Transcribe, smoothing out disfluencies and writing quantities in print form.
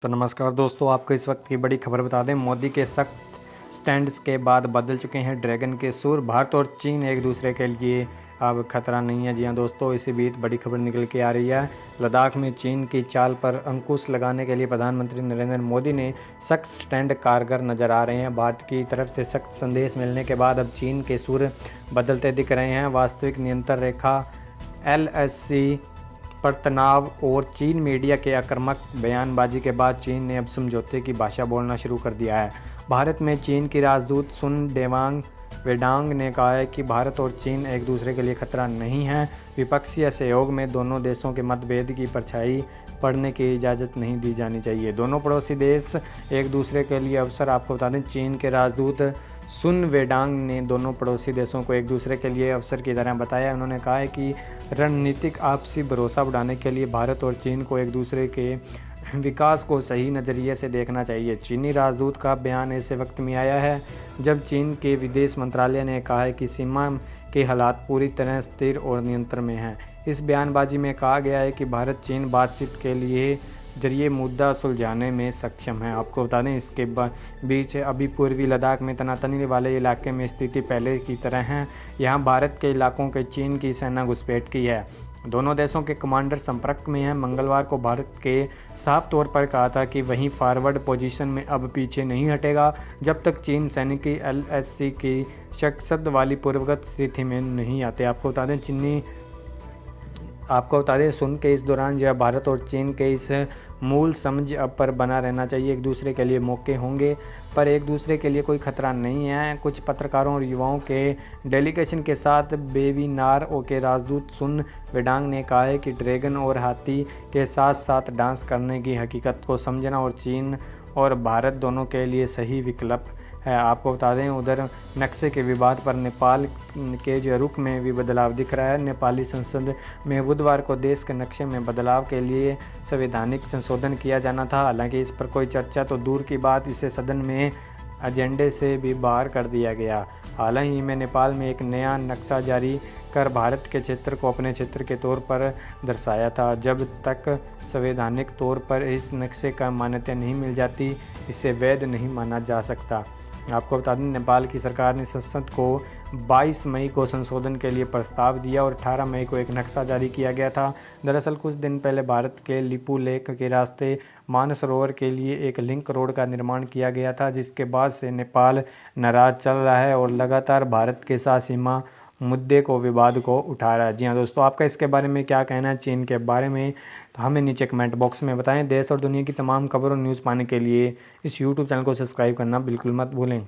तो नमस्कार दोस्तों, आपको इस वक्त की बड़ी खबर बता दें। मोदी के सख्त स्टैंड्स के बाद बदल चुके हैं ड्रैगन के सुर। भारत और चीन एक दूसरे के लिए अब खतरा नहीं है। जी हाँ दोस्तों, इसी बीच बड़ी खबर निकल के आ रही है। लद्दाख में चीन की चाल पर अंकुश लगाने के लिए प्रधानमंत्री नरेंद्र मोदी ने सख्त स्टैंड कारगर नजर आ रहे हैं। भारत की तरफ से सख्त संदेश मिलने के बाद अब चीन के सुर बदलते दिख रहे हैं। वास्तविक नियंत्रण रेखा LAC पर तनाव और चीन मीडिया के आक्रामक बयानबाजी के बाद चीन ने अब समझौते की भाषा बोलना शुरू कर दिया है। भारत में चीन की राजदूत सुन वेडांग ने कहा है कि भारत और चीन एक दूसरे के लिए खतरा नहीं है। विपक्षीय सहयोग में दोनों देशों के मतभेद की परछाई पड़ने की इजाज़त नहीं दी जानी चाहिए। दोनों पड़ोसी देश एक दूसरे के लिए अवसर। आपको बता दें, चीन के राजदूत सुन वेडांग ने दोनों पड़ोसी देशों को एक दूसरे के लिए अवसर की तरह बताया। उन्होंने कहा है कि रणनीतिक आपसी भरोसा बढ़ाने के लिए भारत और चीन को एक दूसरे के विकास को सही नज़रिए से देखना चाहिए। चीनी राजदूत का बयान ऐसे वक्त में आया है जब चीन के विदेश मंत्रालय ने कहा है कि सीमा के हालात पूरी तरह स्थिर और नियंत्रण में हैं। इस बयानबाजी में कहा गया है कि भारत चीन बातचीत के लिए जरिए मुद्दा सुलझाने में सक्षम है। आपको बता दें, इसके बीच अभी पूर्वी लद्दाख में तनातनी वाले इलाके में स्थिति पहले की तरह है। यहाँ भारत के इलाकों के चीन की सेना घुसपैठ की है। दोनों देशों के कमांडर संपर्क में हैं। मंगलवार को भारत के साफ तौर पर कहा था कि वहीं फॉरवर्ड पोजीशन में अब पीछे नहीं हटेगा जब तक चीन सैनिक LAC की शक्सत वाली पूर्वगत स्थिति में नहीं आते। आपको बता दें सुन के इस दौरान यह भारत और चीन के इस मूल समझ पर बना रहना चाहिए। एक दूसरे के लिए मौके होंगे पर एक दूसरे के लिए कोई खतरा नहीं है। कुछ पत्रकारों और युवाओं के डेलीगेशन के साथ वेबिनार के राजदूत सुन वेडांग ने कहा है कि ड्रैगन और हाथी के साथ साथ डांस करने की हकीकत को समझना और चीन और भारत दोनों के लिए सही विकल्प है। आपको बता दें, उधर नक्शे के विवाद पर नेपाल के जो रुख में भी बदलाव दिख रहा है। नेपाली संसद में बुधवार को देश के नक्शे में बदलाव के लिए संवैधानिक संशोधन किया जाना था। हालांकि इस पर कोई चर्चा तो दूर की बात, इसे सदन में एजेंडे से भी बाहर कर दिया गया। हाल ही में नेपाल में एक नया नक्शा जारी कर भारत के क्षेत्र को अपने क्षेत्र के तौर पर दर्शाया था। जब तक संवैधानिक तौर पर इस नक्शे का मान्यता नहीं मिल जाती, इसे वैध नहीं माना जा सकता। आपको बता दें, नेपाल की सरकार ने संसद को 22 मई को संशोधन के लिए प्रस्ताव दिया और 18 मई को एक नक्शा जारी किया गया था। दरअसल कुछ दिन पहले भारत के लिपू लेक के रास्ते मानसरोवर के लिए एक लिंक रोड का निर्माण किया गया था, जिसके बाद से नेपाल नाराज चल रहा है और लगातार भारत के साथ सीमा मुद्दे को विवाद को उठा रहा है। जी हाँ दोस्तों, आपका इसके बारे में क्या कहना है चीन के बारे में, तो हमें नीचे कमेंट बॉक्स में बताएं। देश और दुनिया की तमाम खबर और न्यूज़ पाने के लिए इस YouTube चैनल को सब्सक्राइब करना बिल्कुल मत भूलें।